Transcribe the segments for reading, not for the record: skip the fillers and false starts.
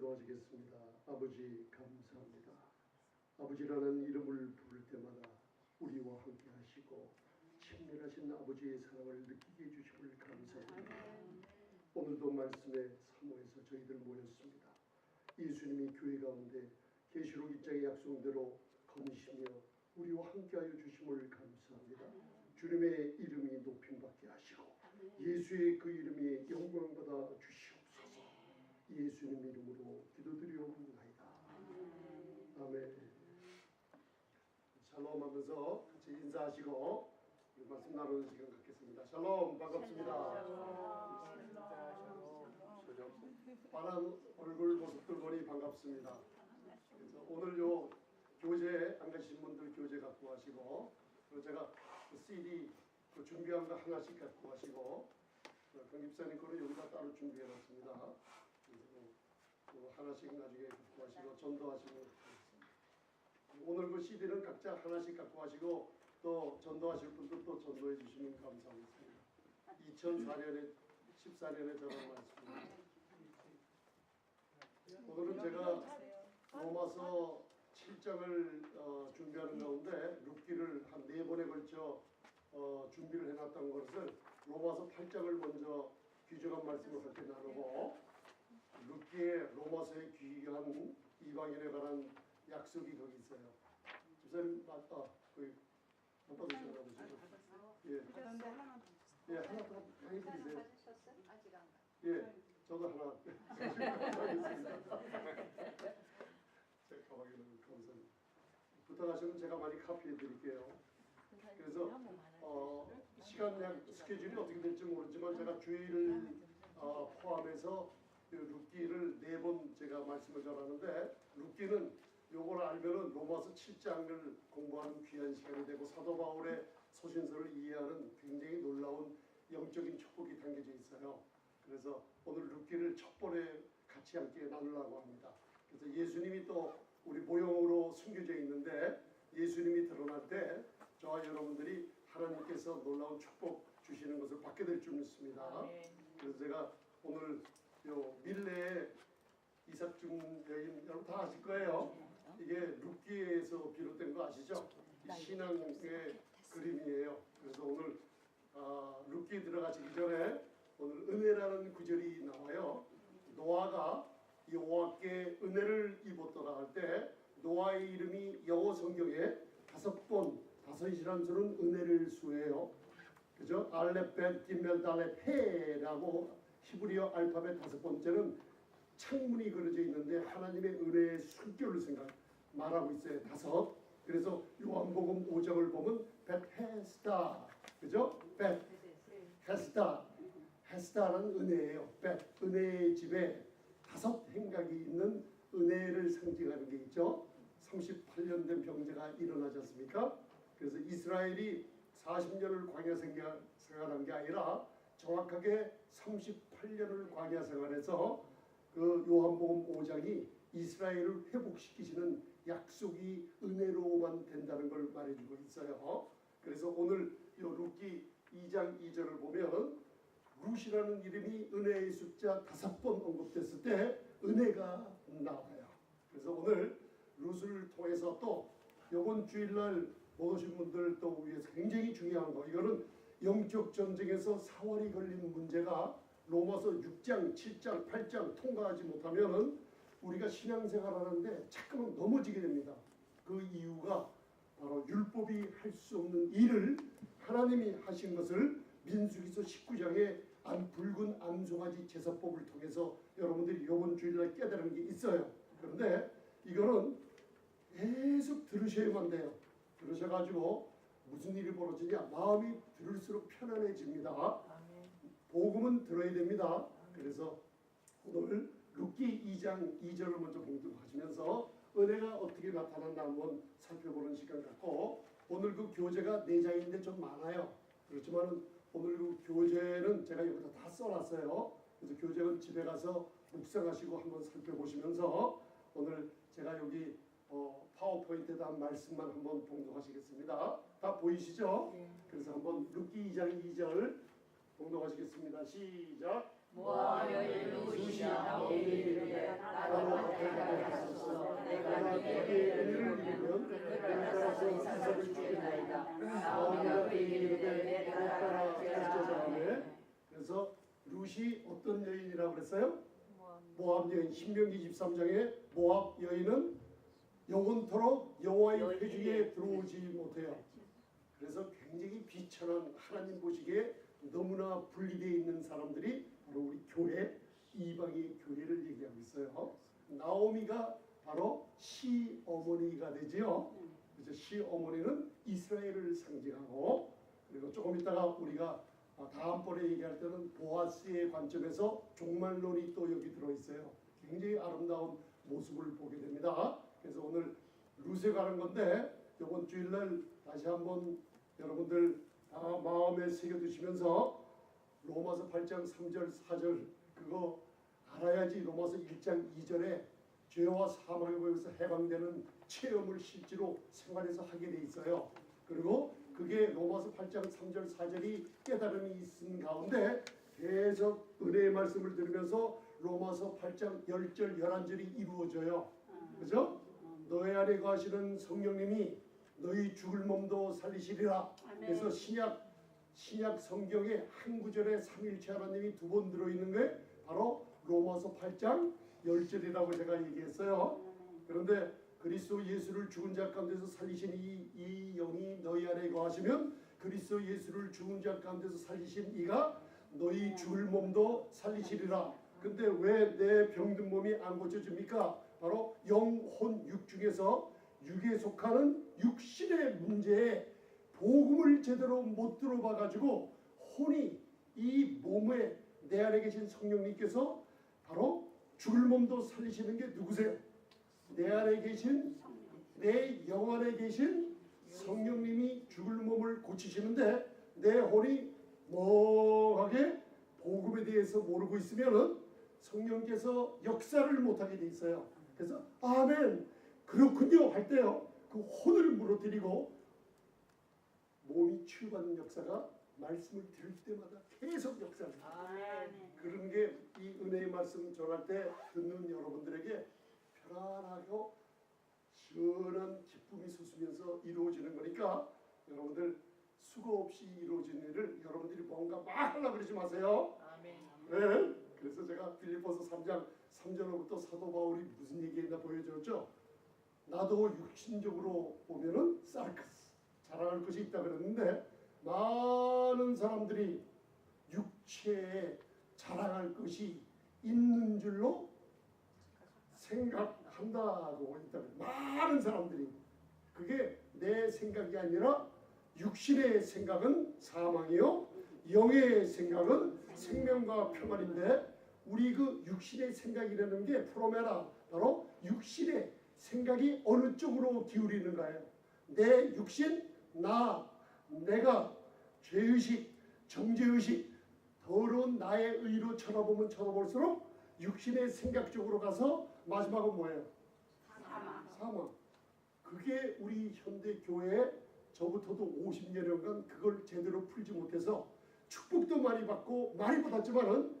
기도하시겠습니다. 아버지 감사합니다. 아버지라는 이름을 부를 때마다 우리와 함께 하시고 친밀하신 아버지의 사랑을 느끼게 해주심을 감사합니다. 오늘도 말씀의 사모에서 저희들 모였습니다. 예수님이 교회 가운데 계시록 2장의 약속대로 거니시며 우리와 함께하여 주심을 감사합니다. 주님의 이름이 높임받게 하시고 예수의 그 이름이 영광받아 주시옵소서. 예수님 이름으로 기도드리옵나이다. 아멘. 샬롬 하면서 같이 인사하시고 말씀 나누는 시간 갖겠습니다. 샬롬, 반갑습니다. 파란 얼굴 모습들 보니 반갑습니다. 그래서 오늘 요 교재 안 가신 분들 교재 갖고 가시고, 그리고 제가 그 CD 그 준비한 거 하나씩 갖고 가시고, 강 집사님 거는 여기다 따로 준비해 놨습니다. 그래서 그 하나씩 나중에 갖고 가시고 전도하시면 되겠습니다. 오늘 그 CD는 각자 하나씩 갖고 가시고 또 전도하실 분들 또 전도해 주시면 감사하겠습니다. 2014년에 전한 말씀입니다. 오늘은 제가 로마서 7장을 준비하는 가운데 룻기를 한 4번에 걸쳐 준비를 해놨던 것을 로마서 8장을 먼저 귀정한 말씀을 함께 나누고, 룻기의 로마서에 귀한 이방인에 관한 약속이 거기 있어요. 집사님 맞다. 거기 못 받으셨나 보시죠? 예. 예, 하나 더 많이 드리세요. 아직 안 가. 예, 저도 하나 하겠습니다. 제 가방에는 감사합니다. 부탁하시면 제가 많이 카피해 드릴게요. 그래서 시간 스케줄이 어떻게 될지 모르지만 제가 주일을 포함해서 룻기를 4번 제가 말씀을 전하는데, 룻기는 요걸 알면은 로마서 7장을 공부하는 귀한 시간이 되고 사도 바울의 소신서를 이해하는 굉장히 놀라운 영적인 축복이 담겨져 있어요. 그래서 오늘 룻기를 첫 번에 같이 함께 나누려고 합니다. 그래서 예수님이 또 우리 모형으로 숨겨져 있는데, 예수님이 드러날 때 저와 여러분들이 하나님께서 놀라운 축복 주시는 것을 받게 될 줄 믿습니다. 그래서 제가 오늘 요 밀레의 이삭중 여인 여러분 다 아실 거예요. 이게 룻기에서 비롯된 거 아시죠? 신앙의 그림이에요. 그래서 오늘 룻기 들어가시기 전에 오늘 은혜라는 구절이 나와요. 노아가 여호와께 은혜를 입었더라 할 때 노아의 이름이 영어 성경에 5번, 5이라는 수는 은혜를 수해요. 그죠? 알렙, 벳, 기멜, 달렙, 헤라고 히브리어 알파벳 5번째는 창문이 그려져 있는데 하나님의 은혜의 숨결을 말하고 있어요. 5. 그래서 요한복음 5장을 보면 벳헤스다, 그죠? 벳헤스다, 헤스다는 은혜예요. 벳, 은혜의 집에 5 행각이 있는 은혜를 상징하는 게 있죠. 38년 된 병자가 일어나지 않습니까? 그래서 이스라엘이 40년을 광야 생활한 게 아니라 정확하게 38년을 광야 생활해서 그 요한복음 5장이 이스라엘을 회복시키시는 약속이 은혜로만 된다는 걸 말해주고 있어요. 그래서 오늘 요 룻기 2장 2절을 보면 룻이라는 이름이 은혜의 숫자 5번 언급됐을 때 은혜가 나와요. 그래서 오늘 룻을 통해서 또 이번 주일날 못 오신 분들 또 위해서 굉장히 중요한 거, 이거는 영적 전쟁에서 사활이 걸린 문제가 로마서 6장, 7장, 8장 통과하지 못하면 우리가 신앙생활 하는데 자꾸만 넘어지게 됩니다. 그 이유가 바로 율법이 할 수 없는 일을 하나님이 하신 것을 민수기서 19장에 붉은 암송아지 제사법을 통해서 여러분들이 이번 주일날 깨달은 게 있어요. 그런데 이거는 계속 들으셔야만 돼요. 들으셔가지고 무슨 일이 벌어지냐, 마음이 들을수록 편안해집니다. 복음은 들어야 됩니다. 그래서 오늘 룻기 2장 2절을 먼저 공부하시면서 은혜가 어떻게 나타났나 한번 살펴보는 시간 갖고, 오늘 그 교재가 4장인데 좀 많아요. 그렇지만 오늘 그 교재는 제가 여기다 다 써놨어요. 그래서 교재는 집에 가서 묵상하시고 한번 살펴보시면서 오늘 제가 여기 파워포인트에다 한 말씀만 한번 봉독하시겠습니다. 다 보이시죠? 네. 그래서 한번 룻기 2장 2절 봉독하시겠습니다. 시작. 모하여 룻이 나오니 이르되 나로 구속을 주리나이다. 나오미가 그에게 이르되 가라 가르쳐자하매. 그래서 룻이 어떤 여인이라고 그랬어요? 모압 여인. 신명기 23장에 모압 여인은 영원토록 여호와의 회중에 들어오지 못해요. 그래서 굉장히 비천한, 하나님 보시기에 너무나 분리되어 있는 사람들이 바로 우리 교회, 이방의 교회를 얘기하고 있어요. 나오미가 바로 시어머니가 되지요. 그래서 시어머니는 이스라엘을 상징하고, 그리고 조금 있다가 우리가 다음번에 얘기할 때는 보아스의 관점에서 종말론이 또 여기 들어있어요. 굉장히 아름다운 모습을 보게 됩니다. 그래서 오늘 룻에 가는 건데, 이번 주일날 다시 한번 여러분들 다 마음에 새겨두시면서 로마서 8장 3절 4절 그거 알아야지 로마서 1장 2절에 죄와 사망의 법에서 해방되는 체험을 실제로 생활에서 하게 돼 있어요. 그리고 그게 로마서 8장 3절 4절이 깨달음이 있은 가운데 계속 은혜의 말씀을 들으면서 로마서 8장 10절 11절이 이루어져요. 그죠? 너희 안에 거하시는 성령님이 너희 죽을 몸도 살리시리라. 그래서 신약 성경에 한 구절에 삼일체 하나님이 두 번 들어있는 게 바로 로마서 8장 10절이라고 제가 얘기했어요. 그런데 그리스도 예수를 죽은 자 가운데서 살리신 이 영이 너희 안에 거하시면 그리스도 예수를 죽은 자 가운데서 살리신 이가 너희 죽을 몸도 살리시리라. 근데 왜 내 병든 몸이 안 고쳐집니까? 바로 영혼 육 중에서 육에 속하는 육신의 문제에 복음을 제대로 못 들어봐 가지고 혼이 이 몸에 내 안에 계신 성령님께서 바로 죽을 몸도 살리시는 게 누구세요? 내 안에 계신, 내 영 안에 계신 성령님이 죽을 몸을 고치시는데 내 혼이 멍하게 복음에 대해서 모르고 있으면은 성령께서 역사를 못하게 돼 있어요. 그래서 아멘 그렇군요 할 때요 그 혼을 무너뜨리고 몸이 치유받는 역사가 말씀을 들을 때마다 계속 역사를 해요. 그런 게 이 은혜의 말씀 전할 때 듣는 여러분들에게 편안하고 시원한 기쁨이 솟으면서 이루어지는 거니까 여러분들 수고 없이 이루어진 일을 여러분들이 뭔가 막 하려고 그러지 마세요. 네. 그래서 제가 빌립보서 3장 3절로부터 사도 바울이 무슨 얘기했나 보여줬죠. 나도 육신적으로 보면은 사르크스 자랑할 것이 있다 그랬는데 많은 사람들이 육체에 자랑할 것이 있는 줄로 생각한다고 있다. 많은 사람들이 그게 내 생각이 아니라 육신의 생각은 사망이요 영의 생각은 생명과 평안인데 우리 그 육신의 생각이라는 게 프로메라 바로 육신의 생각이 어느 쪽으로 기울이는 거예요. 내 육신, 내가 죄의식, 정죄의식, 더러운 나의 의로 쳐다보면 쳐다볼수록 육신의 생각 쪽으로 가서 마지막은 뭐예요? 사망. 그게 우리 현대 교회에 저부터도 50여년간 그걸 제대로 풀지 못해서 축복도 많이 받고 많이 받았지만은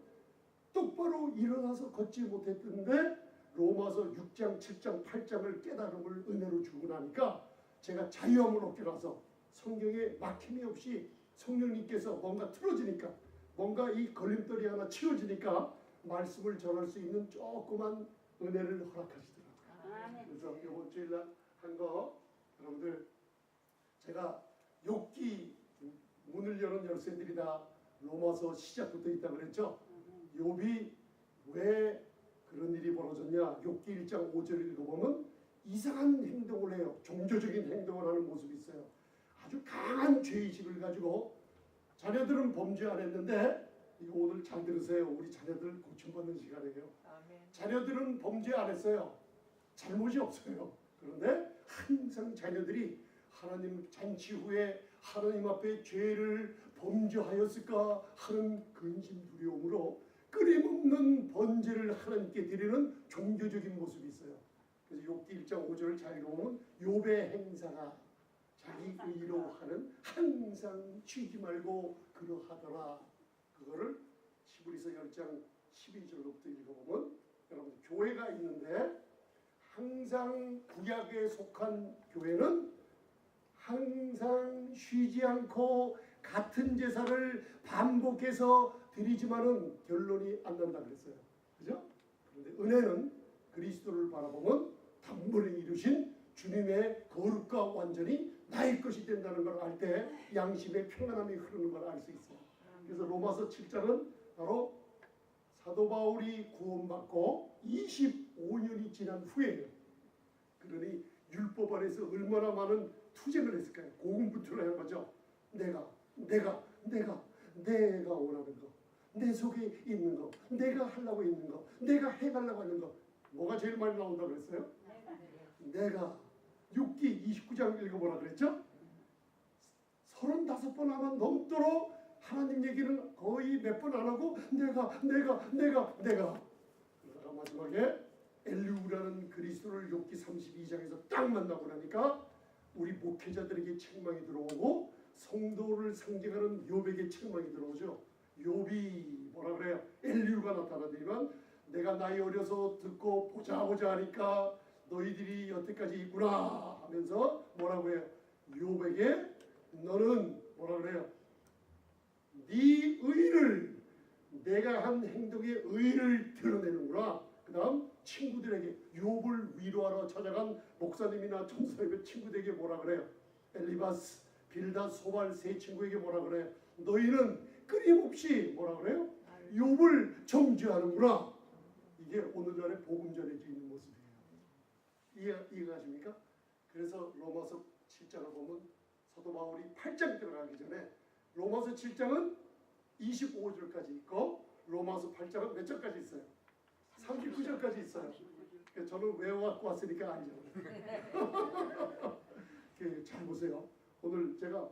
똑바로 일어나서 걷지 못했던데 로마서 6장, 7장, 8장을 깨달음을 은혜로 주고 나니까 제가 자유함을 얻게 나서 성경에 막힘이 없이 성령님께서 뭔가 틀어지니까 뭔가 이 걸림돌이 하나 치워지니까 말씀을 전할 수 있는 조그만 은혜를 허락하시더라고요. 그래서 이번 주일날 한 거 여러분들 제가 욥기 문을 여는 열쇠들이 다 로마서 시작부터 있다고 그랬죠. 욥이 왜 그런 일이 벌어졌냐. 욥기 1장 5절을 읽어보면 이상한 행동을 해요. 종교적인 행동을 하는 모습이 있어요. 아주 강한 죄의식을 가지고 자녀들은 범죄 안 했는데 이거 오늘 잘 들으세요. 우리 자녀들 고침받는 시간이에요. 자녀들은 범죄 안 했어요. 잘못이 없어요. 그런데 항상 자녀들이 하나님 잔치 후에 하나님 앞에 죄를 범죄하였을까 하는 근심 두려움으로 끊임없는 번제를 하나님께 드리는 종교적인 모습이 있어요. 그래서 욥기 1장 5절을 잘 읽어보면 욥의 행사가 자기 의로 하는 항상 쉬지 말고 그러하더라. 그거를 히브리서 10장 12절로부터 읽어보면 여러분 교회가 있는데 항상 구약에 속한 교회는 항상 쉬지 않고 같은 제사를 반복해서 드리지만은 결론이 안 난다 그랬어요. 그죠? 그런데 은혜는 그리스도를 바라보면 단번에 이루신 주님의 거룩과 완전히 나의 것이 된다는 걸 알 때 양심의 평안함이 흐르는 걸 알 수 있어요. 그래서 로마서 7장은 바로 사도 바울이 구원받고 25년이 지난 후에요. 그러니 율법 안에서 얼마나 많은 투쟁을 했을까요? 고군분투를 한 거죠. 내가 원하는 거, 내 속에 있는 거, 내가 하려고 있는 거, 내가 해가려고 하는 거. 뭐가 제일 많이 나온다고 그랬어요? 내가. 6기 29장 읽어보라 그랬죠? 35번 하면 넘도록 하나님 얘기는 거의 몇 번 안 하고 내가 그러다가 마지막에 엘리우라는 그리스도를 욥기 32장에서 딱 만나고 나니까 우리 목회자들에게 책망이 들어오고 성도를 상징하는 욥에게 책망이 들어오죠. 욥이 뭐라 그래요? 엘리우가 나타나더니만 내가 나이 어려서 듣고 보자 하니까 너희들이 여태까지 있구나 하면서 뭐라고 해요? 욥에게 너는 뭐라 그래요? 네 의를, 내가 한 행동의 의를 드러내는구나. 그 다음 친구들에게, 욥을 위로하러 찾아간 목사님이나 전사님의 친구들에게 뭐라 그래요? 엘리바스, 빌닷, 소발 세 친구에게 뭐라 그래요? 너희는 끊임없이 뭐라 그래요? 욥을 정죄하는구나. 이게 오늘날의 복음 전해져 있는 모습이에요. 이해가십니까? 그래서 로마서 7장을 보면 사도 바울이 8장 들어가기 전에 로마서 7장은 25절까지 있고 로마서 8장은 몇 절까지 있어요? 39절까지 있어요. 저는 외워갖고 왔으니까 알죠. 잘 보세요. 오늘 제가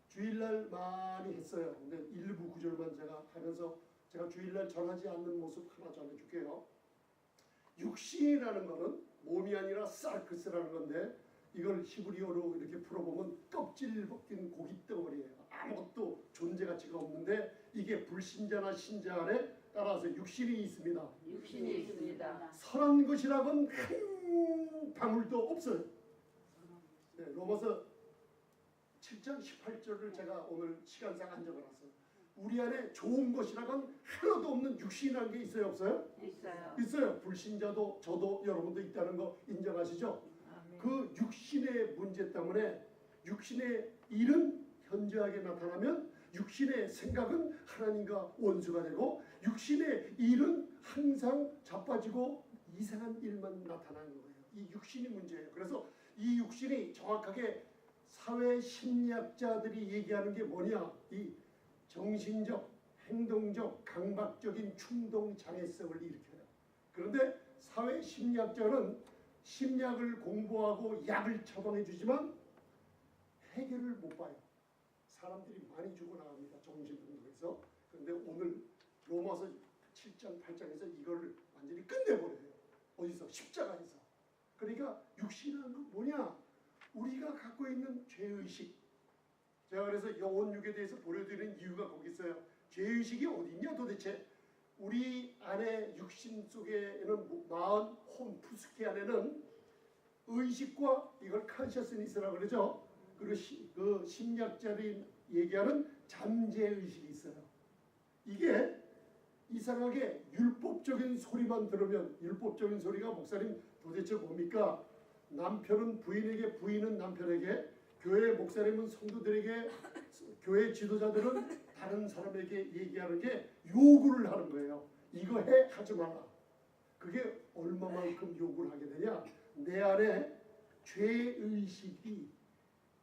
주일날 많이 했어요. 근데 일부 구절만 제가 하면서 제가 주일날 전하지 않는 모습 하나 전해줄게요. 육신이라는 것은 몸이 아니라 사르크스라는 건데 이걸 히브리어로 이렇게 풀어보면 껍질 벗긴 고기 덩어리예요. 아무것도 존재 가치가 없는데 이게 불신자나 신자 안에 따라서 육신이 있습니다. 육신이 있습니다. 선한 것이라고는 한 방울도 없어요. 네, 로마서 7장 18절을 제가 오늘 시간상 안 적어놨어요. 우리 안에 좋은 것이라고는 하나도 없는 육신이라는 게 있어요, 없어요? 있어요. 있어요. 불신자도 저도 여러분도 있다는 거 인정하시죠? 그 육신의 문제 때문에 육신의 일은 현저하게 나타나면 육신의 생각은 하나님과 원수가 되고 육신의 일은 항상 자빠지고 이상한 일만 나타나는 거예요. 이 육신이 문제예요. 그래서 이 육신이 정확하게 사회 심리학자들이 얘기하는 게 뭐냐? 이 정신적, 행동적, 강박적인 충동 장애성을 일으켜요. 그런데 사회 심리학자는 심리학을 공부하고 약을 처방해 주지만 해결을 못 봐요. 사람들이 많이 죽어나갑니다. 정신병동에서. 그런데 오늘 로마서 7장 8장에서 이걸 완전히 끝내버려요. 어디서? 십자가에서. 그러니까 육신이라는 건 뭐냐? 우리가 갖고 있는 죄의식. 제가 그래서 영혼육에 대해서 보여드리는 이유가 거기 있어요. 죄의식이 어디 있냐 도대체. 우리 안에 육신 속에는 마음, 혼, 푸스키 안에는 의식과 이걸 컨셔스니스라고 그러죠. 그리고 그 심리학자들이 얘기하는 잠재의식이 있어요. 이게 이상하게 율법적인 소리만 들으면, 율법적인 소리가 목사님 도대체 뭡니까? 남편은 부인에게, 부인은 남편에게, 교회 목사님은 성도들에게, 교회 지도자들은 다른 사람에게 얘기하는 게 요구를 하는 거예요. 이거 해, 하지 마라. 그게 얼마만큼 요구를 하게 되냐? 내 안에 죄의식이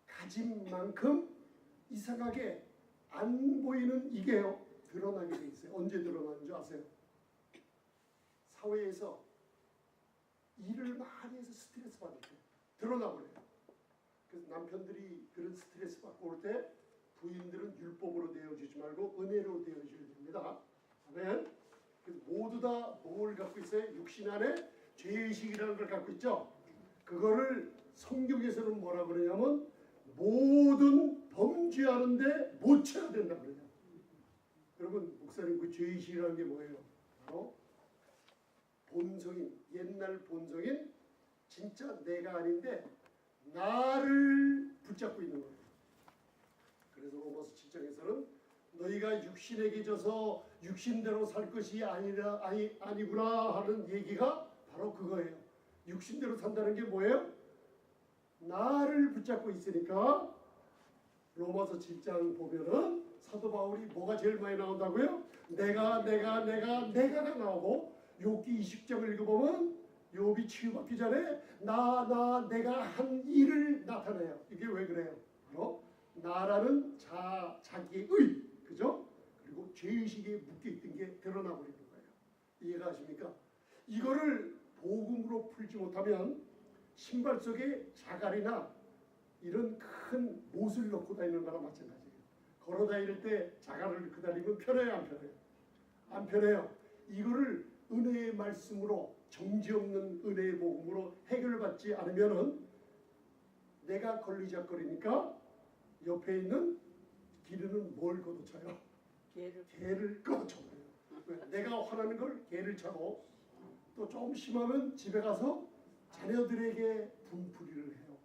가진 만큼 이상하게 안 보이는 이게요. 드러나게 돼 있어요. 언제 드러나는 줄 아세요? 사회에서 일을 많이 해서 스트레스 받을 때 드러나 버려요. 그래서 남편들이 그런 스트레스 받고 올 때 부인들은 율법으로 되어주지 말고 은혜로 되어줘야 됩니다. 아멘. 그래서 모두 다 뭘 갖고 있어요? 육신 안에 죄의식이라는 걸 갖고 있죠. 그거를 성경에서는 뭐라 그러냐면 모든 범죄하는데 모체가 된다 그래요. 여러분 목사님 그 죄의식이라는 게 뭐예요? 바로 본성인, 옛날 본성인 진짜 내가 아닌데 나를 붙잡고 있는 거예요. 그래서 로마서 7장에서는 너희가 육신에게 져서 육신대로 살 것이 아니구나 하는 얘기가 바로 그거예요. 육신대로 산다는 게 뭐예요? 나를 붙잡고 있으니까 로마서 7장 보면은 사도 바울이 뭐가 제일 많이 나온다고요? 내가 나오고 욥기 20장을 읽어보면 욥이 치유받기 전에 내가 한 일을 나타내요. 이게 왜 그래요? 바로 나라는 자기의 의, 그죠? 그리고 죄의식에 묶여있던 게 드러나고 있는 거예요. 이해가 가십니까? 이거를 복음으로 풀지 못하면 신발 속에 자갈이나 이런 큰 못을 넣고 다니는 거랑 마찬가지예요. 걸어 다닐 때 자갈을 넣고 다니면 편해요, 안 편해요? 안 편해요. 이거를 은혜의 말씀으로 정지 없는 은혜의 복음으로 해결받지 않으면은 내가 걸리적거리니까 옆에 있는 기르는 뭘 걷어차요? 개를 걷어차요. 내가 화나는 걸 개를 차고 또 좀 심하면 집에 가서 자녀들에게 분풀이를 해요.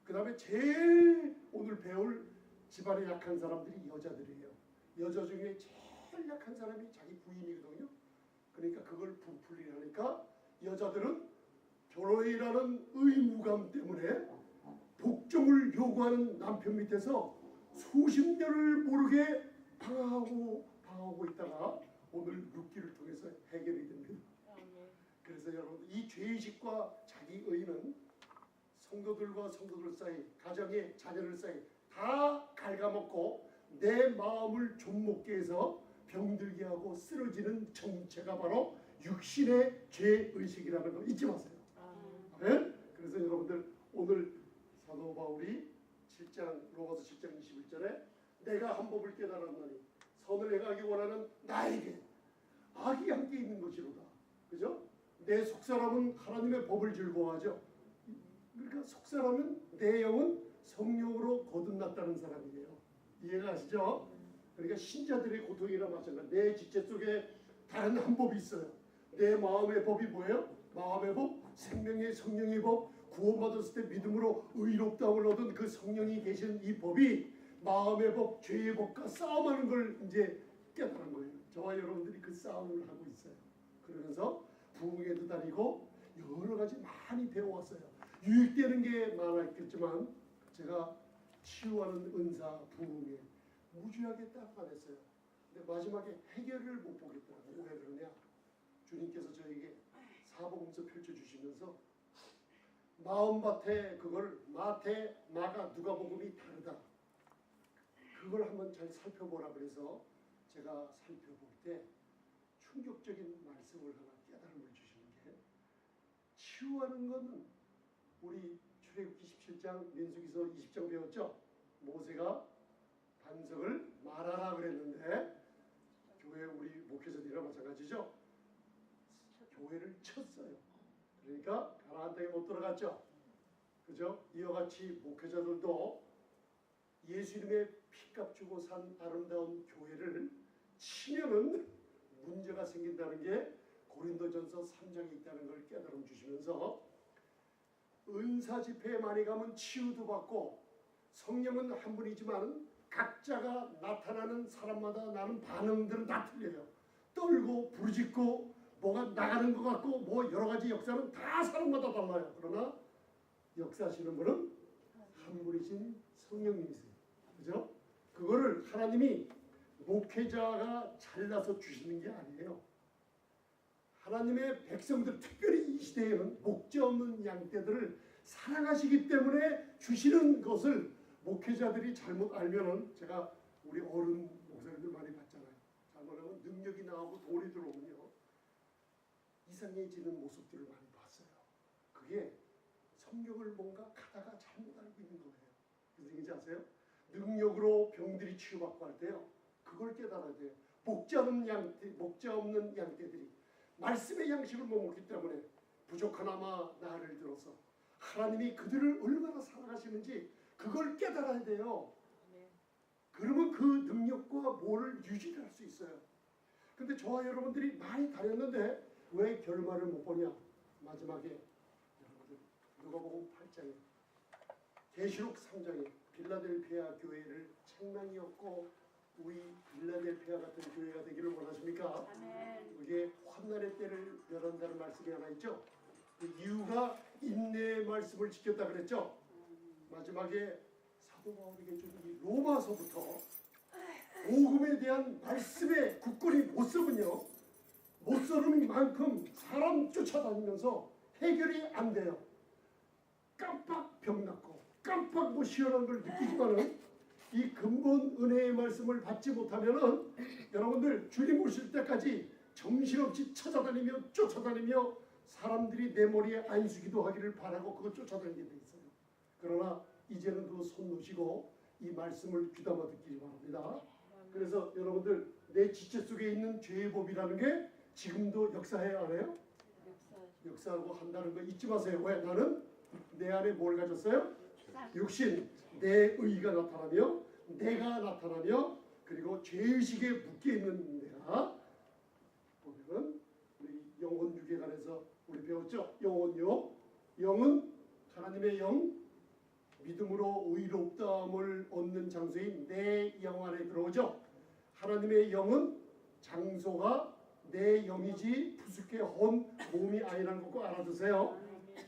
그 다음에 제일 오늘 배울 집안에 약한 사람들이 여자들이에요. 여자 중에 제일 약한 사람이 자기 부인이거든요. 그러니까 그걸 분풀이를 하니까 여자들은 결혼이라는 의무감 때문에 복종을 요구하는 남편 밑에서 수십 년을 모르게 방황하고 있다가 오늘 룻기를 통해서 해결이 됩니다. 그래서 여러분 이 죄의식과 자기의는 성도들과 성도들 사이, 가정의 자녀들 사이 다 갉아먹고 내 마음을 좀먹게 해서 병들게 하고 쓰러지는 정체가 바로 육신의 죄의식이라는 거 잊지 마세요. 네? 그래서 여러분들 오늘 사도 바울이 로마서 7장 21절에 내가 한 법을 깨달았나니 선을 행하기 원하는 나에게 악이 함께 있는 것이로다. 그죠? 내 속사람은 하나님의 법을 즐거워하죠. 그러니까 속사람은 내 영은 성령으로 거듭났다는 사람이에요. 이해가 가시죠? 그러니까 신자들의 고통이나 마찬가지. 내 지체 속에 다른 한 법이 있어요. 내 마음의 법이 뭐예요? 마음의 법, 생명의 성령의 법, 구원받았을 때 믿음으로 의롭다움을 얻은 그 성령이 계신 이 법이 마음의 법, 죄의 법과 싸움하는 걸 이제 깨달은 거예요. 저와 여러분들이 그 싸움을 하고 있어요. 그러면서 부흥회도 다니고 여러 가지 많이 배워왔어요. 유익되는 게 많았겠지만 제가 치유하는 은사, 부흥회 무지하게 딱 안 했어요. 근데 마지막에 해결을 못 보겠더라고요. 왜 그러냐? 주님께서 저에게 사복음서 펼쳐주시면서 마음밭에 그걸 마태, 마가, 누가복음이 다르다. 그걸 한번 잘 살펴보라 그래서 제가 살펴볼 때 충격적인 말씀을 하나 깨달음을 주시는 게 치유하는 건 우리 출애굽기 17장 민수기서 20장 배웠죠. 모세가 반석을 말하라 그랬는데 교회 우리 목회자들이랑 마찬가지죠. 교회를 쳤어요. 그러니까 가나안 땅에 못 들어갔죠. 그죠? 이와 같이 목회자들도 예수님의 피값 주고 산 아름다운 교회를 치면은 문제가 생긴다는 게 고린도전서 3장에 있다는 걸 깨달음 주시면서 은사 집회에 많이 가면 치유도 받고 성령은 한 분이지만 각자가 나타나는 사람마다 나는 반응들은 다 틀려요. 떨고 부르짖고 뭐가 나가는 것 같고 뭐 여러 가지 역사는 다 사람마다 달라요. 그러나 역사하시는 분은 한 분이신 성령님이세요. 그죠? 그거를 하나님이 목회자가 잘라서 주시는 게 아니에요. 하나님의 백성들, 특별히 이 시대에는 목자 없는 양떼들을 사랑하시기 때문에 주시는 것을 목회자들이 잘못 알면은 제가 우리 어른 목사님들 많이 봤잖아요. 잘못하면 능력이 나오고 돈이 들어오면요 이상해지는 모습들을 많이 봤어요. 그게 성경을 뭔가 가다가 잘못 알고 있는 거예요. 무슨 얘기인지 아세요? 능력으로 병들이 치유받고 할 때요. 그걸 깨달아야 돼요. 목자 없는 양떼들이 말씀의 양식을 못 먹기 때문에 부족하나마 나를 들어서 하나님이 그들을 얼마나 사랑하시는지 그걸 깨달아야 돼요. 그러면 그 능력과 뭐를 유지할 수 있어요. 근데 저와 여러분들이 많이 다녔는데 왜 결말을 못 보냐? 마지막에 여러분들 누가복음 8장에 계시록 3장에 빌라델피아 교회를 책망이었고 우리 빌라델피아 같은 교회가 되기를 원하십니까? 그게 환난의 때를 멸한다는 말씀이 하나 있죠. 그 이유가 인내의 말씀을 지켰다 그랬죠. 마지막에 사도 바울에게 준 이 로마서부터 복음에 대한 말씀에 굳건히 못 서면요, 못 서는 만큼 사람 쫓아다니면서 해결이 안 돼요. 깜빡 병났고 깜빡 뭐 시원한 걸 느끼지만은 이 근본 은혜의 말씀을 받지 못하면은 여러분들 주님 오실 때까지 정신없이 찾아다니며 쫓아다니며 사람들이 내 머리에 안수기도 하기를 바라고 그거 쫓아다니게 돼 있어요. 그러나 이제는 그거 손 놓으시고 이 말씀을 귀담아 듣기 바랍니다. 그래서 여러분들 내 지체 속에 있는 죄의 법이라는 게 지금도 역사해야 안 해요? 역사하고 한다는 거 잊지 마세요. 왜? 나는 내 안에 뭘 가졌어요? 육신, 내 의가 나타나며 내가 나타나며 그리고 죄의식에 묶여있는 내가 보면은 우리 영혼 육에 관해서 우리 배웠죠? 영혼요. 영은 하나님의 영, 믿음으로 의롭다함을 얻는 장소인 내 영 안에 들어오죠. 하나님의 영은 장소가 내 영이지 푸스케 혼 몸이 아니라는 거 꼭 알아두세요.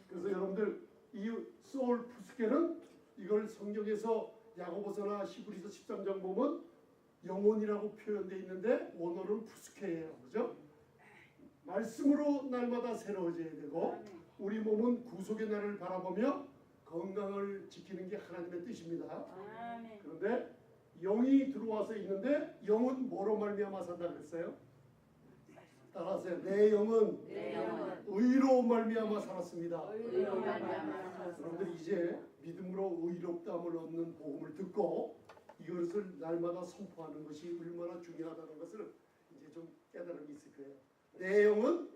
그래서 여러분들 이 소울 푸스케는 이걸 성경에서 야고보서나 히브리서 13장 보면 영혼이라고 표현되어 있는데 원어는 푸스케예요. 그죠? 말씀으로 날마다 새로워져야 되고 우리 몸은 구속의 날을 바라보며 건강을 지키는 게 하나님의 뜻입니다. 그런데 영이 들어와서 있는데 영은 뭐로 말미암아 산다 그랬어요? 따라하세요. 내 영은 의로 말미암아 살았습니다. 여러분들 이제 믿음으로 의롭다함을 얻는 복음을 듣고 이것을 날마다 선포하는 것이 얼마나 중요하다는 것을 이제 좀 깨달음이 있을 거예요. 내 영은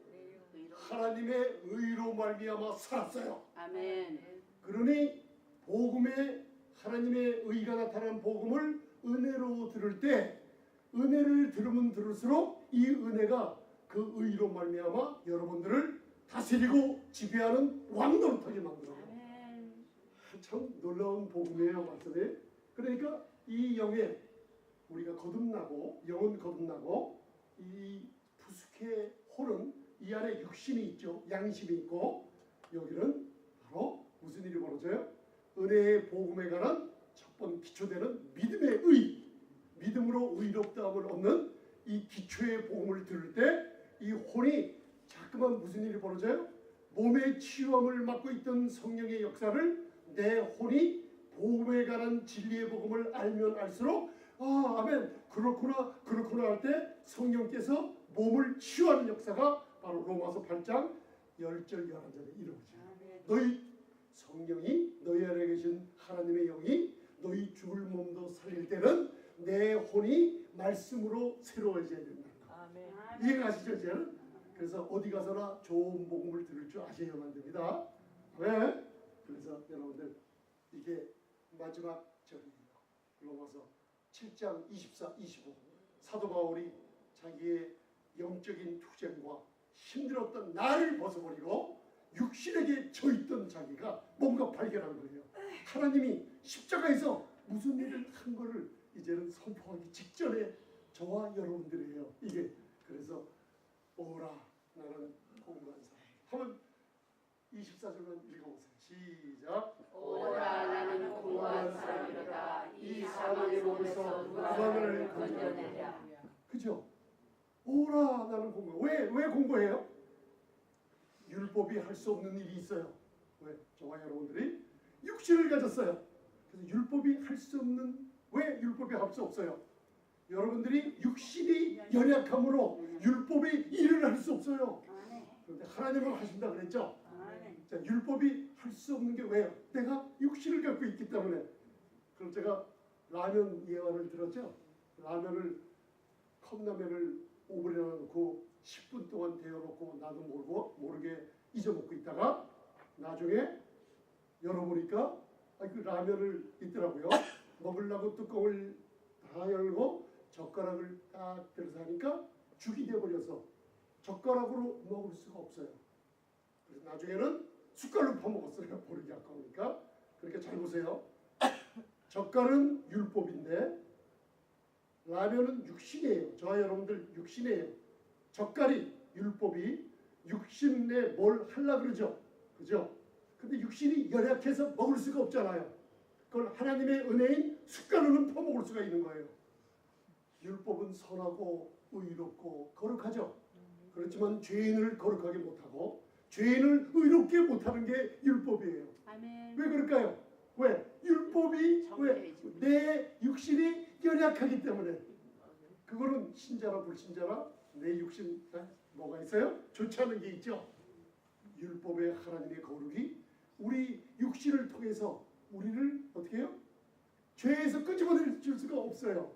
하나님의 의로 말미암아 살았어요. 아멘. 그러니 복음에 하나님의 의가 나타난 복음을 은혜로 들을 때 은혜를 들으면 들을수록 이 은혜가 그 의로 말미암아 여러분들을 다스리고 지배하는 왕 노릇하게 만들어요. 참 놀라운 복음이에요, 말씀이. 그러니까 이 영에 우리가 거듭나고 영은 거듭나고 이 푸스케 홀은 이 안에 육신이 있죠. 양심이 있고 여기는 바로 무슨 일이 벌어져요? 은혜의 복음에 관한 첫 번 기초되는 믿음의 의, 믿음으로 의롭다함을 얻는 이 기초의 복음을 들을 때 이 혼이 자꾸만 무슨 일이 벌어져요? 몸의 치유함을 맡고 있던 성령의 역사를 내 혼이 복음에 관한 진리의 복음을 알면 알수록 아멘 그렇구나 할 때 성령께서 몸을 치유하는 역사가 바로 로마서 8장 10절 11절에 이루어져요. 너희 성령이 너희 안에 계신 하나님의 영이 너희 죽을 몸도 살릴 때는 내 혼이 말씀으로 새로워져야 된다. 이해가 가시죠? 이제는? 그래서 어디 가서나 좋은 복음을 들을 줄 아셔야만 됩니다. 왜? 그래서 여러분들 이게 마지막 절이에요. 로마서 7장 24, 25 사도 바울이 자기의 영적인 투쟁과 힘들었던 나를 벗어버리고 육신에게 져있던 자기가 뭔가 발견한 거예요. 하나님이 십자가에서 무슨 일을 한 거를 이제는 선포하기 직전에 저와 여러분들이에요. 이게 그래서 오라 나는 공부한 사람 한번 24절만 읽어보세요. 시작. 오라 나는 공부한 사람이로다. 이 사망의 몸에서 무한을 건져내랴. 그죠? 오라 나는 공부. 왜 공부해요? 율법이 할 수 없는 일이 있어요. 왜? 저와 여러분들이 육신을 가졌어요. 그래서 율법이 할 수 없는 왜 율법이 할 수 없어요? 여러분들이 육신이 연약함으로 율법이 일을 할 수 없어요. 그런데 하나님은 하신다 그랬죠? 자, 율법이 할 수 없는 게 왜요? 내가 육신을 갖고 있기 때문에. 그럼 제가 라면 예화를 들었죠? 라면을 컵라면을 오븐에 넣고 10분 동안 데워놓고 나도 모르게 잊어먹고 있다가 나중에 열어보니까 그 라면을 있더라고요. 먹으려고 뚜껑을 다 열고 젓가락을 딱 들어서 하니까 죽이 돼버려서 젓가락으로 먹을 수가 없어요. 그래서 나중에는 숟갈로 퍼먹었어요. 모르게 아까우니까. 그러니까 잘 보세요. 젓갈은 율법인데 라면은 육신이에요. 저와 여러분들 육신이에요. 젓갈이 율법이 육신에 뭘 하려고 그러죠. 그죠? 근데 육신이 연약해서 먹을 수가 없잖아요. 그걸 하나님의 은혜인 숟가락은 퍼먹을 수가 있는 거예요. 율법은 선하고 의롭고 거룩하죠. 그렇지만 죄인을 거룩하게 못하고 죄인을 의롭게 못하는 게 율법이에요. 아멘. 왜 그럴까요? 왜? 율법이 왜? 내 육신이 연약하기 때문에. 그거는 신자나 불신자나 내 육신 뭐가 있어요? 좋지 않은 게 있죠. 율법의 하나님의 거룩이 우리 육신을 통해서 우리를 어떻게 해요? 죄에서 끄집어낼 수가 없어요.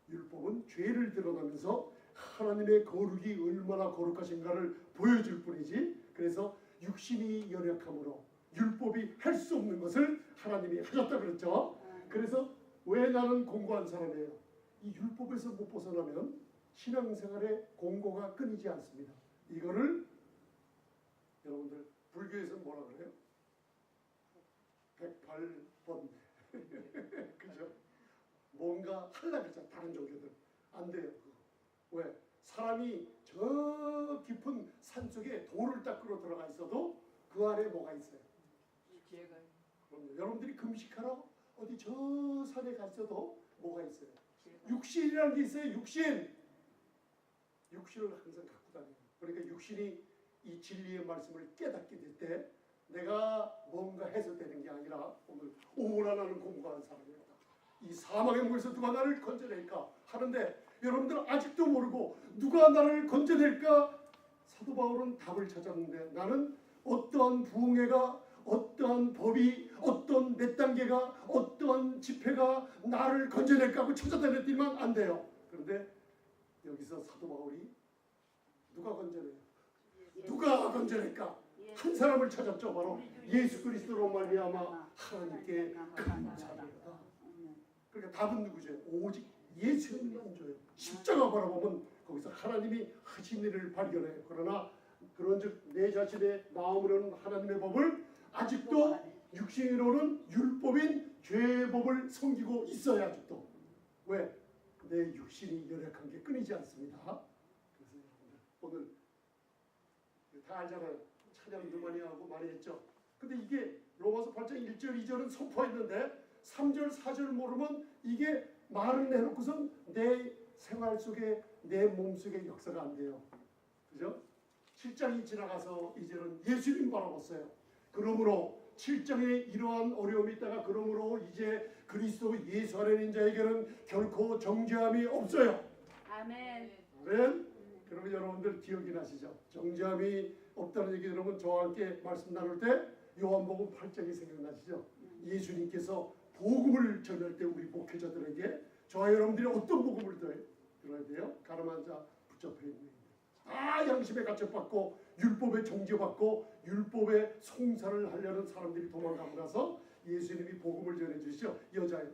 율법은 죄를 드러나면서 하나님의 거룩이 얼마나 거룩하신가를 보여줄 뿐이지. 그래서 육신이 연약함으로 율법이 할 수 없는 것을 하나님이 하셨다 그랬죠. 그래서 왜 나는 공고한 사람이에요? 이 율법에서 못 벗어나면 신앙생활의 공고가 끊이지 않습니다. 이거를 여러분들 불교에서 뭐라 그래요? 108번 그죠? 뭔가 하려고 하죠. 다른 종교들 안 돼요. 왜? 사람이 저 깊은 산속에 돌을 닦으러 들어가 있어도 그 안에 뭐가 있어요? 그럼요. 여러분들이 금식하러 어디 저 산에 갔어도 뭐가 있어요? 육신이라는 게 있어요. 육신을 항상 갖고 다녀요. 그러니까 육신이 이 진리의 말씀을 깨닫게 될 때 내가 뭔가 해서 되는 게 아니라 오늘 오라 나는 공부하는 사람이다. 이 사망의 물에서 누가 나를 건져낼까 하는데 여러분들은 아직도 모르고 누가 나를 건져낼까? 사도 바울은 답을 찾았는데 나는 어떠한 부흥회가 어떠한 법이 어떤 몇 단계가 어떠한 집회가 나를 건져낼까 하고 찾아다녔지만 안 돼요. 그런데 여기서 사도 바울이 누가 건져내요? 누가 건져낼까? 한 사람을 찾았죠. 바로 예수 그리스도로 말미암아 하나님께 감사합니다. 그러니까 답은 누구죠? 오직 예수님만 줘요. 십자가 바라보면 거기서 하나님이 하신 일을 발견해요. 그러나 그런즉 내 자신의 마음으로는 하나님의 법을 아직도 육신으로는 율법인 죄의 법을 섬기고 있어요. 아직도. 왜? 내 육신이 연약한 게 끊이지 않습니다. 그래서 오늘 다 알잖아요. 찬양도 많이 하고 많이 했죠. 근데 이게 로마서 8장 1절 2절은 선포했는데 3절 4절 모르면 이게 말은 해놓고선 내 생활 속에 내 몸속에 역사가 안 돼요. 그죠? 7장이 지나가서 이제는 예수님 바라봤어요. 그러므로 7장에 이러한 어려움이 있다가 그러므로 이제 그리스도 예수 안에 있는 자에게는 결코 정죄함이 없어요. 아멘. 아멘. 그러면 여러분들 기억이 나시죠? 정죄함이 없다는 얘기 들으면 저와 함께 말씀 나눌 때 요한복음 8장이 생각나시죠? 예수님께서 복음을 전할 때 우리 목회자들에게 저와 여러분들이 어떤 복음을 들어야 돼요? 가늠한 자 붙잡혀 있는 다 양심에 갇혀받고 율법에 정죄받고 율법에 송사를 하려는 사람들이 도망가고 나서 예수님이 복음을 전해주시죠. 여자요.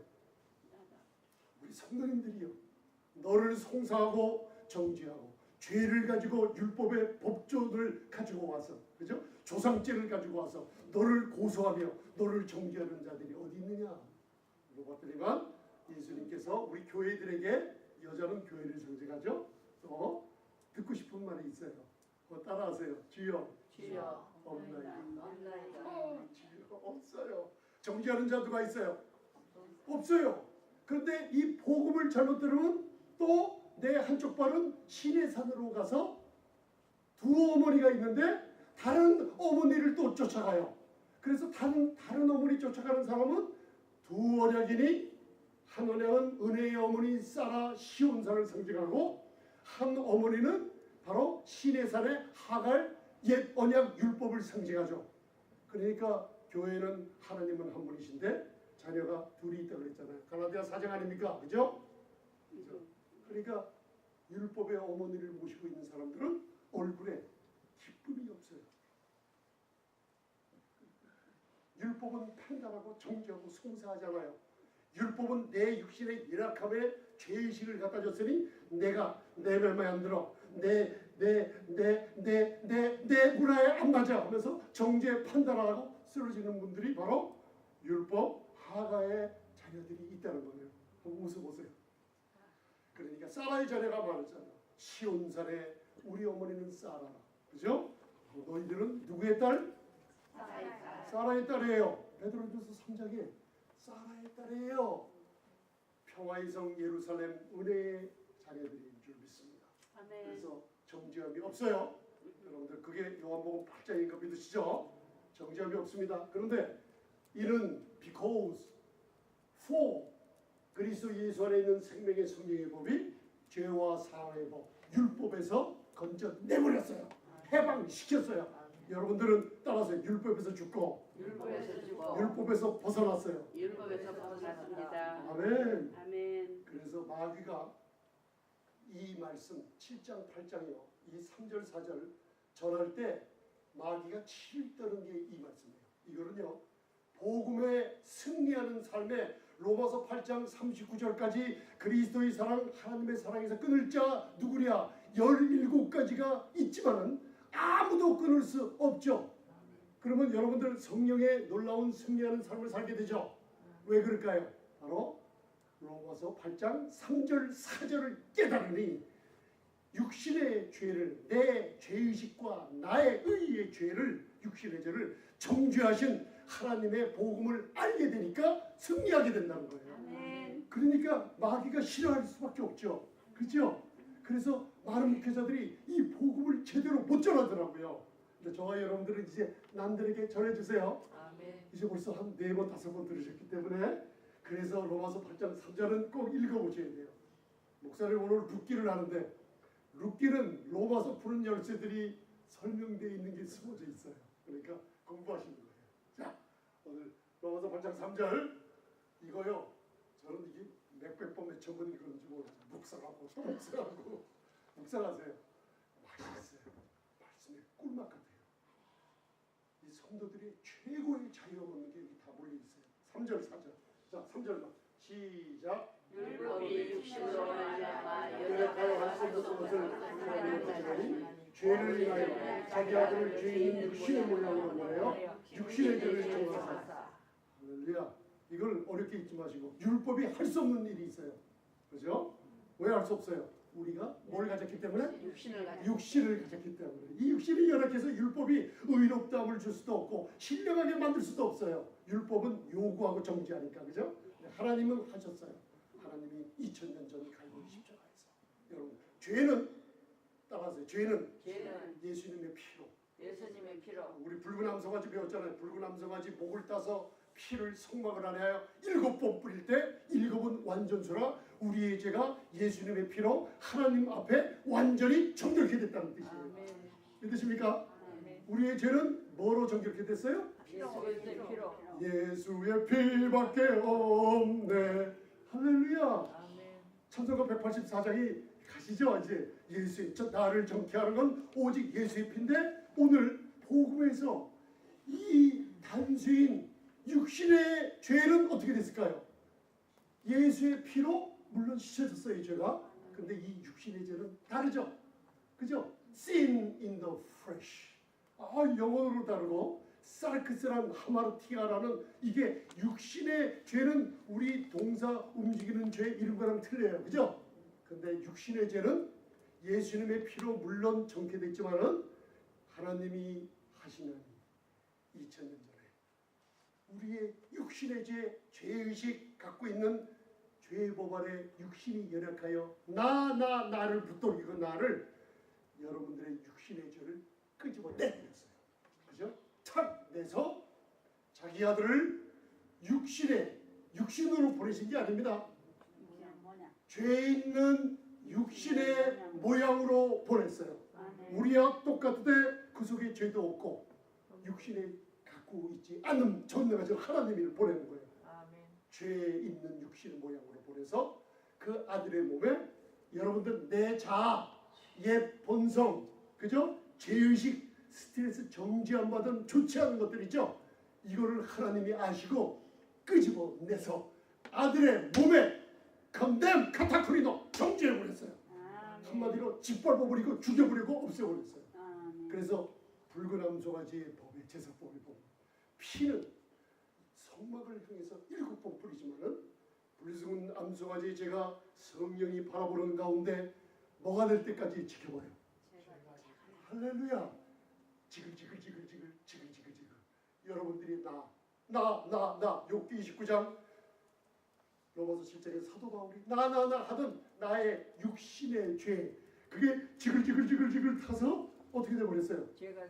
우리 성도님들이요. 너를 송사하고 정죄하고 죄를 가지고 율법의 법조를 가지고 와서 그죠? 조상죄를 가지고 와서 너를 고소하며 너를 정죄하는 자들이 어디 있느냐? 물어봤더니만 예수님께서 우리 교회들에게 여자는 교회를 상징하죠. 또 듣고 싶은 말이 있어요. 그거 따라하세요. 주여. 주여. 없나이다. 주여 없어요. 정죄하는 자 누가 있어요? 없어요. 그런데 이 복음을 잘못 들으면 또 내 한쪽 발은 시내산으로 가서 두 어머니가 있는데 다른 어머니를 또 쫓아가요. 그래서 다른 어머니 쫓아가는 사람은 두 언약이니 한 언약은 은혜의 어머니 사라 시온산을 상징하고 한 어머니는 바로 시내산의 하갈 옛 언약 율법을 상징하죠. 그러니까 교회는 하나님은 한 분이신데 자녀가 둘이 있다고 그랬잖아요. 갈라디아 4장 아닙니까? 그죠? 그러니까 율법의 어머니를 모시고 있는 사람들은 얼굴에 기쁨이 없어요. 율법은 판단하고 정죄하고 송사하잖아요. 율법은 내 육신의 열악함에 죄의식을 갖다 줬으니 내가 내 맘에 안 들어 내 문화에 안 맞아 하면서 정죄 판단하고 쓰러지는 분들이 바로 율법 하가의 자녀들이 있다는 거예요. 한번 웃어보세요. 그러니까 사라의 자녀가 말했잖아. 시온산에 우리 어머니는 사라. 그죠? 너희들은 누구의 딸? 사라의 딸이에요. 베드로전서 3장에 사라의 딸이에요. 평화의 성 예루살렘 은혜의 자녀들인 줄 믿습니다. 그래서 정죄함이 없어요. 여러분들 그게 요한복음 8장인 거 믿으시죠? 정죄함이 없습니다. 그런데 이는 because for 그리스도 예수 안에 있는 생명의 성령의 법이 죄와 사망의 법 율법에서 건져내버렸어요. 해방시켰어요. 여러분들은 따라서 율법에서 죽고 율법에서 벗어났어요. 율법에서 벗어났습니다. 아멘. 아멘. 그래서 마귀가 이 말씀 7장 8장이요. 이 3절 4절 전할 때 마귀가 치떠는 게 이 말씀이에요. 이거는요. 복음에 승리하는 삶에 로마서 8장 39절까지 그리스도의 사랑 하나님의 사랑에서 끊을 자 누구랴 17가지가 있지만은 아무도 끊을 수 없죠. 그러면 여러분들 성령의 놀라운 승리하는 삶을 살게 되죠. 왜 그럴까요? 바로 로마서 8장 3절 4절을 깨달으니 육신의 죄를 내 죄의식과 나의 의의 죄를 육신의 죄를 정죄하신 하나님의 복음을 알게 되니까 승리하게 된다는 거예요. 아멘. 그러니까 마귀가 싫어할 수밖에 없죠. 그렇죠? 그래서 많은 목회자들이 이 복음을 제대로 못 전하더라고요. 근데 저와 여러분들은 이제 남들에게 전해주세요. 아멘. 이제 벌써 한 4번 5번 들으셨기 때문에 그래서 로마서 8장 3절은 꼭 읽어보셔야 돼요. 목사님 오늘 룻기를 하는데 룻기는 로마서 푸는 열쇠들이 설명되어 있는 게 숨어져 있어요. 그러니까 공부하시는 거예요. 자, 오늘 로마서 8장 3절 이거요. 저는 이게 몇백 번 몇천 번 읽었는지 모르겠어요. 묵상하고 또 묵상하고 묵상하세요. 맛있어요. 말씀에 꿀맛 같아요. 이 성도들이 최고의 자유가 얻는 게 다 몰려 있어요. 3절 4절. 자, 3절만 시작. 율법이 육신으로 말미암아 연약하여 할 수 없는 것을 하나님의 죄를 인하여 자기 아들을 죄인 육신의 모양으로 말하여 육신의 죄를 정하사. 할렐루야. 이걸 어렵게 잊지 마시고 율법이 할 수 없는 일이 있어요. 그죠? 왜 할 수 없어요? 우리가 뭘 가졌기 때문에? 육신을 가졌기 때문에. 이 육신이 연약해서 율법이 의롭다함을 줄 수도 없고 신령하게 만들 수도 없어요. 율법은 요구하고 정죄하니까. 그죠? 하나님은 하셨어요. 하나님이 2000년 전 갈보리 십자가에서. 여러분 죄는 따라하세요. 죄는 예수님의 피로. 우리 붉은 암송아지 배웠잖아요. 붉은 암송아지 목을 따서 피를 성막을 안에 하여 7번 뿌릴 때 7은 완전수라 우리의 죄가 예수님의 피로 하나님 앞에 완전히 정결케 됐다는 뜻이에요. 아멘. 믿으십니까? 아멘. 우리의 죄는 뭐로 정결케 됐어요? 예수의 피로. 예수의 피밖에 없네. 할렐루야. 아멘. 찬송가 184장이 가시죠. 이제 예수의 나를 정케 하는 건 오직 예수의 피인데 오늘 복음에서 이 단수인 육신의 죄는 어떻게 됐을까요? 예수의 피로 물론 씻어졌어요. 죄가. 근데 이 육신의 죄는 다르죠. 그죠? Sin in the flesh. 영어로 다르고 사르크스란 하마르티아라는 이게 육신의 죄는 우리 동사 움직이는 죄 이런 거랑 틀려요. 그죠? 근데 육신의 죄는 예수님의 피로 물론 정케됐지만은 하나님이 하시는 2000년 전에 우리의 육신의 죄, 죄의식 갖고 있는 죄의 법안에 육신이 연약하여 나를 붙들고 나를 여러분들의 육신의 죄를 끄집어 내버렸어요. 그죠? 탁 내서 자기 아들을 육신으로 보내신 게 아닙니다. 죄 있는 육신의 모양으로 보냈어요. 우리와 똑같은데 그 속에 죄도 없고 육신에 갖고 있지 않는 전능하신 하나님을 보내는 거예요. 아멘. 죄 있는 육신 모양으로 보내서 그 아들의 몸에 여러분들 내 자아, 옛 본성, 그죠? 죄의식, 스트레스 정지안 받은 좋지 않은 것들이죠. 이거를 하나님이 아시고 끄집어내서 아들의 몸에 condemn 카타쿠리노 정지해버렸어요. 한마디로 짓밟아버리고 죽여버리고 없애버렸어요. 그래서 붉은 암송아지의 법에 제사법의 법 피는 성막을 향해서 7번 부르지만은 불승은 암송아지 제가 성령이 바라보는 가운데 뭐가 될 때까지 지켜봐요. 할렐루야. 지글지글. 여러분들이 나 욥기 29장 로마서 7장에 사도 바울이 나 하던 나의 육신의 죄 그게 지글지글 타서 어떻게 돼버렸어요? 죄가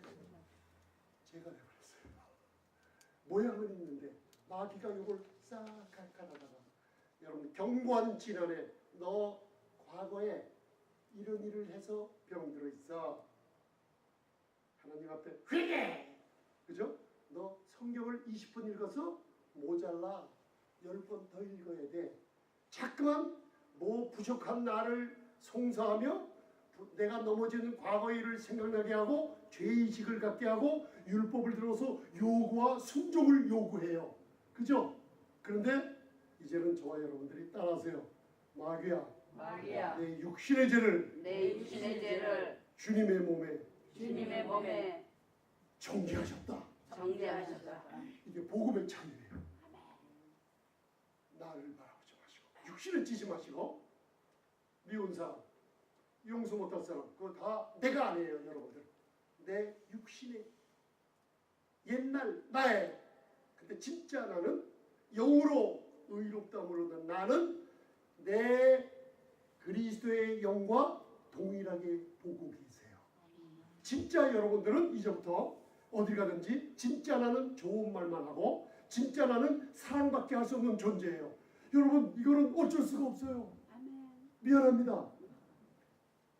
돼버렸어요. 모양은 있는데 마귀가 이걸 싹 갈아다가 여러분 경고한 지난해 너 과거에 이런 일을 해서 병들어 있어. 하나님 앞에 회개! 그죠? 너 성경을 20분 읽어서 모자라. 10번 더 읽어야 돼. 자꾸만 뭐 부족한 나를 송사하며 내가 넘어지는 과거의 일을 생각나게 하고 죄의식을 갖게 하고 율법을 들어서 요구와 순종을 요구해요. 그죠? 그런데 이제는 저와 여러분들이 따라하세요. 마귀야 내 육신의 죄를 주님의 몸에 정죄하셨다. 이게 복음의 차이예요. 나를 바라보지 마시고 육신을 찌지 마시고 미운 사람 용서 못할 사람 그거 다 내가 아니에요. 여러분들 내 육신의 옛날 나의 근데 진짜 나는 영으로 의롭다므로 나는 내 그리스도의 영과 동일하게 보고 계세요. 진짜 여러분들은 이제부터 어디 가든지 진짜 나는 좋은 말만 하고 진짜 나는 사랑밖에 할 수 없는 존재예요. 여러분 이거는 어쩔 수가 없어요. 미안합니다.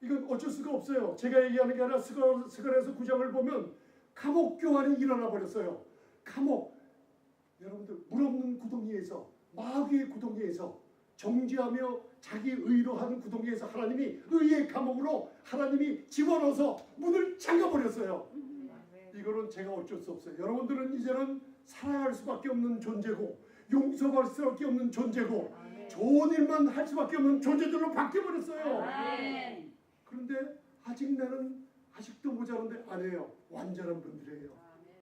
이건 어쩔 수가 없어요. 제가 얘기하는 게 아니라 스가랴서 9장을 보면 감옥 교환이 일어나 버렸어요. 감옥 여러분들 물 없는 구덩이에서 마귀의 구덩이에서 정죄하며 자기 의로 하는 구덩이에서 하나님이 의의 감옥으로 하나님이 집어넣어서 문을 잠가버렸어요. 이거는 제가 어쩔 수 없어요. 여러분들은 이제는 살아갈 수밖에 없는 존재고 용서할 수밖에 없는 존재고 좋은 일만 할 수밖에 없는 존재들로 바뀌어버렸어요. 그런데 아직 나는 아직도 모자란데 아니에요. 완전한 분들이에요.